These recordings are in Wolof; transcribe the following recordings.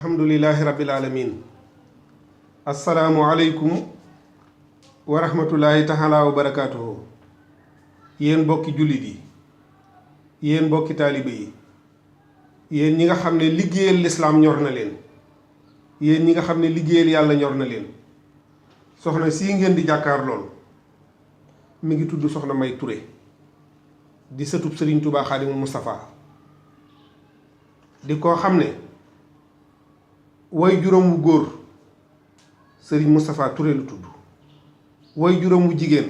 alhamdulillahi rabbil alamin assalaamu aleykum wa rahmatullahi taala wa barakaatuhu. yéen mbokki jullit yi, yéen mbokki taalibe yi, yéen ñi nga xam ne liggéeyal lislaam ñor na leen, yéen ñi nga xam ne liggéeyal yàlla ñor na leen, soxna sii ngeen di jàkkaar lool mi ngi tudd soxna May Touré di sëtub Sëriñ Tuubaa Xaadimul Mustafaa, di koo xam ne way juróom wu góor Sëriñ Mustafaa Touré la tudd, way juróom wu jigéen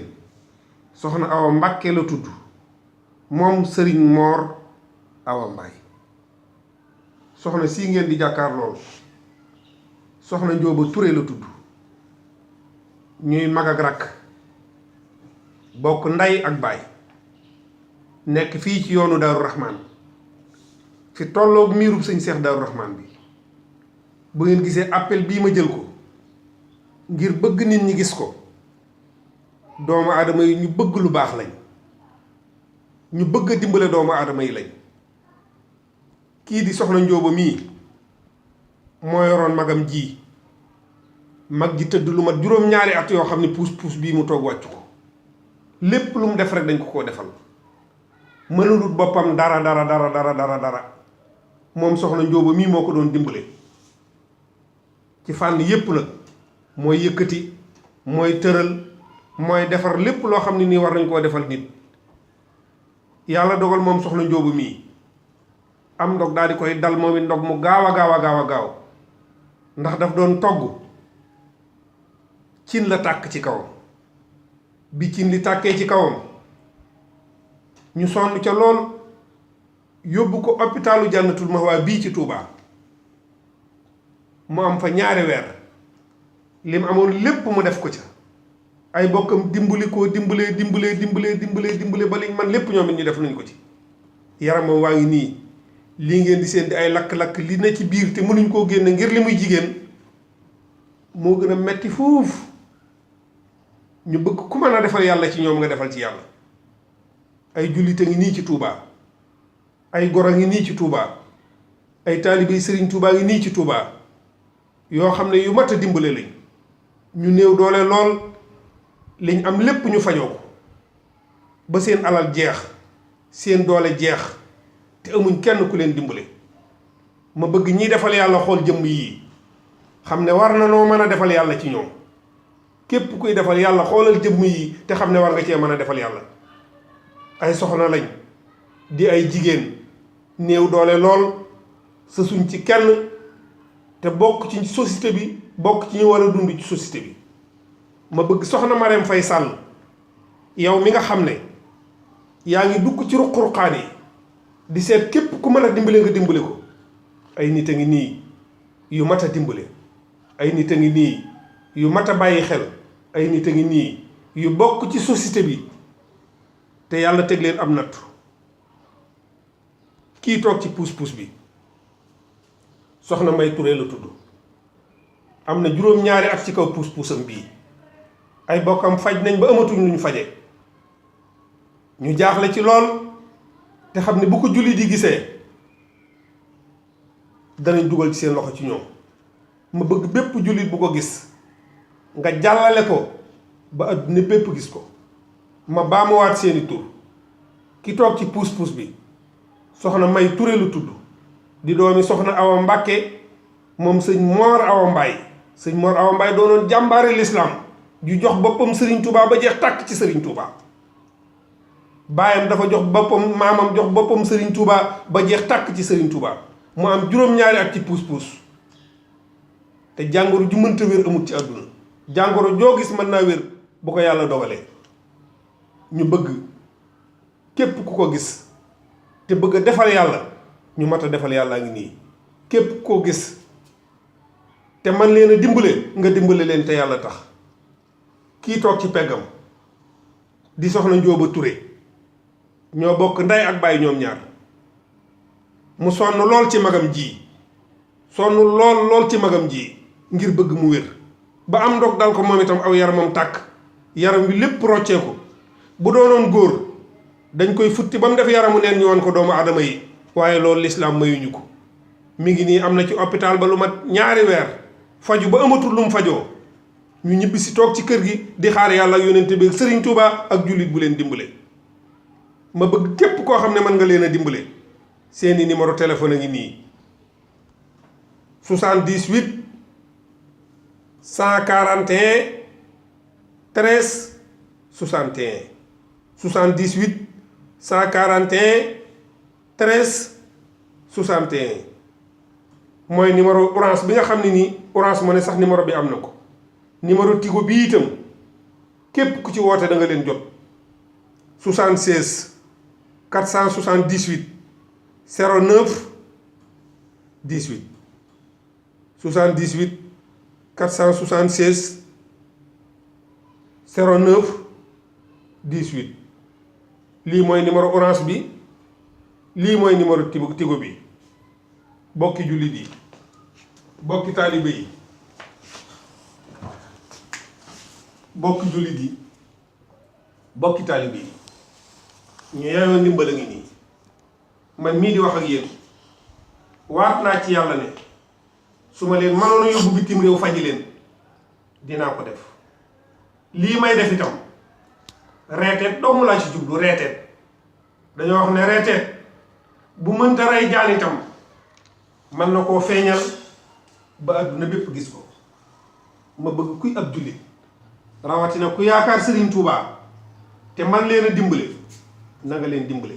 soxna Awa Mbàkke la tudd, moom Sëriñ Moor Awa Mbaay. soxna sii ngeen di jàkkaar lool soxna Njóoba Touré la tudd, ñuy mag ak rakk bokk ndey ak baay, nekk fii ci yoonu Daaru Rahmaan fi tolloog miirub sëñ Seex Daaru Rahmaan bi. bu ngeen gisee appel bii ma jël ko ngir bëgg nit ñi gis ko, doomu aadama yi ñu bëgg lu baax lañ, ñu bëgg a dimbale doomu aadama yi lañ. kii di soxna Njóoba mii moo yoroon magam ji, mag ji tëdd lu mat juróom-ñaari at yoo xam ne puus-puus bii mu toog wàccu ko, lépp lu mu def rek dañ ko koo defal, mënulut boppam dara dara dara dara dara dara. moom soxna Njóoba mii moo ko doon dimbale ci fànn yépp nag, mooy yëkkati, mooy tëral, mooy defar lépp loo xam ne nii war nañ koo defal nit. yàlla dogal moom soxna Njóoba mii am ndog daal di koy dal moom it, ndog mu gaaw a gaaw a gaaw a gaaw, ndax daf doon togg cin la tàkk ci kawam. bi cin li tàkkee ci kawam ñu sonn ca lool, yóbbu ko hôpitalu Jannatul Mahwa bii ci Touba. mu am fa ñaari weer, lim amoon lépp mu def ko ca, ay bokkam dimbali koo dimbalee ba liñ man lépp ñoom it ñu def nañ ko ci. yaramam waa ngi nii, lii ngeen di seen di ay lakk-lakk li ne ci biir te mënuñ koo génne ngir li muy jigéen moo gën a metti fuuf. ñu bëgg ku mën a defal yàlla ci ñoom nga defal ci yàlla. ay jullit a ngi nii ci Touba, ay gor a ngi nii ci Touba, ay taalibey Sëriñ Touba ngi nii ci Touba yoo xam ne yu mat a dimbale lañ. ñu néew doole lool, liñ am lépp ñu fajoo ko ba seen alal jeex, seen doole jeex, te amuñ kenn ku leen dimbale. ma bëgg ñiy defal yàlla xool jëmm yii xam ne war na noo mën a defal yàlla ci ñoom. képp kuy defal yàlla xoolal jëmm yi te xam ne war nga cee mën a defal yàlla. ay soxna lañ di ay jigéen, néew doole lool, sa suñ ci kenn, te bokk ci société bi, bokk ci ñu war a dund ci société bi. ma bëgg soxna Marème Faye Sall, yow mi nga xam ne yaa ngi dugg ci ruq-ruqaan yi di seet képp ku mën a dimbale nga dimbale ko. ay nit a ngi nii yu mat a dimbale, ay nit a ngi nii yu mat a bàyyi xel, ay nit a ngi nii yu bokk ci société bi te yàlla teg leen am nattu. kii toog ci puus-puus bi soxna May Touré la tudd, am na juróom-ñaari at ci kaw puus-puusam bii. ay bokkam faj nañ ba amatuñ lu ñu faje, ñu jaaxle ci lool, te xam ne bu ko julli di gisee danañ dugal ci seen loxo ci ñoom. ma bëgg bépp jullit bu ko gis nga jàllale ko ba adduna bépp gis ko. ma baamuwaat seeni tur. ki toog ci puus-puus bi soxna May Touré lu tudd, di doomi soxna Awa Mbàkke moom sëñ Moor Awa Mbaay. sëñ Moor Awa Mbaay doonoon jàmbaare lislaam ju jox boppam Sëriñ Tuubaa ba jeex tàkk ci Sëriñ Tuubaa. baayam dafa jox boppam, maamam jox boppam Sëriñ Tuubaa ba jeex tàkk ci Sëriñ Tuubaa. mu am juróom-ñaari at ci puus-puus, te jàngoro ju mënta wér amut ci àdduna. jàngoro joo gis mën naa wér bu ko yàlla dogalee. ñu bëgg képp ku ko gis te bëgg a defal yàlla, ñu mat a defal yàllaa ngi nii. képp koo gis te man leen a dimbale nga dimbale leen te yàlla tax. kii toog ci peggam di soxna Njóoba Touré, ñoo bokk ndey ak baay ñoom ñaar. mu sonn lool ci magam ji, sonn lool ci magam ji ngir bëgg mu wér, ba am ndog dal ko moom itam aw yaramam tàkk, yaram wi lépp rocceeku. bu doonoon góor dañ koy futti ba mu def yaramu neen ñu woon ko doomu aadama yi, waaye loolu lislaam mayuñu ko. mi ngi nii am na ci hôpital ba lu mat ñaari weer faju ba amatul lu mu fajoo ñu ñibbi si toog ci kër gi di xaar yàlla ak yonent bi Sëriñ Tuubaa ak jullit bu leen dimbale. ma bëgg képp koo xam ne mën nga leen a dimbale seeni numéro téléphone a ngi nii 78 141 13 61 78 141 13 61 mooy numéro orange bi nga xam ne nii orange moo ne sax numéro bi am na ko. numéro Tigo bi itam képp ku ci woote da nga leen jot 76 478 09 18 78 476 09 18 lii mooy numéro orange bi lii mooy numéro Tigo bi bokki jullit yi bokki taalibe yi bokki jullit yi bokki taalibe yi ñu yaayoo ndimbal a ngi nii man mii di wax ak yéen waat naa ci yàlla ne su ma leen mënoon a yóbbu bitim réew faji leen dinaa ko def lii may def itam reeteet doomu laa ci jublu reeteet dañoo wax ne reeteet bu mënta rey jaan itam mën na koo feeñal ba àdduna bépp gis ko ma bëgg kuy ab jullit rawatina ku yaakaar Sëriñ Tuubaa te man leen a dimbale na nga leen dimbale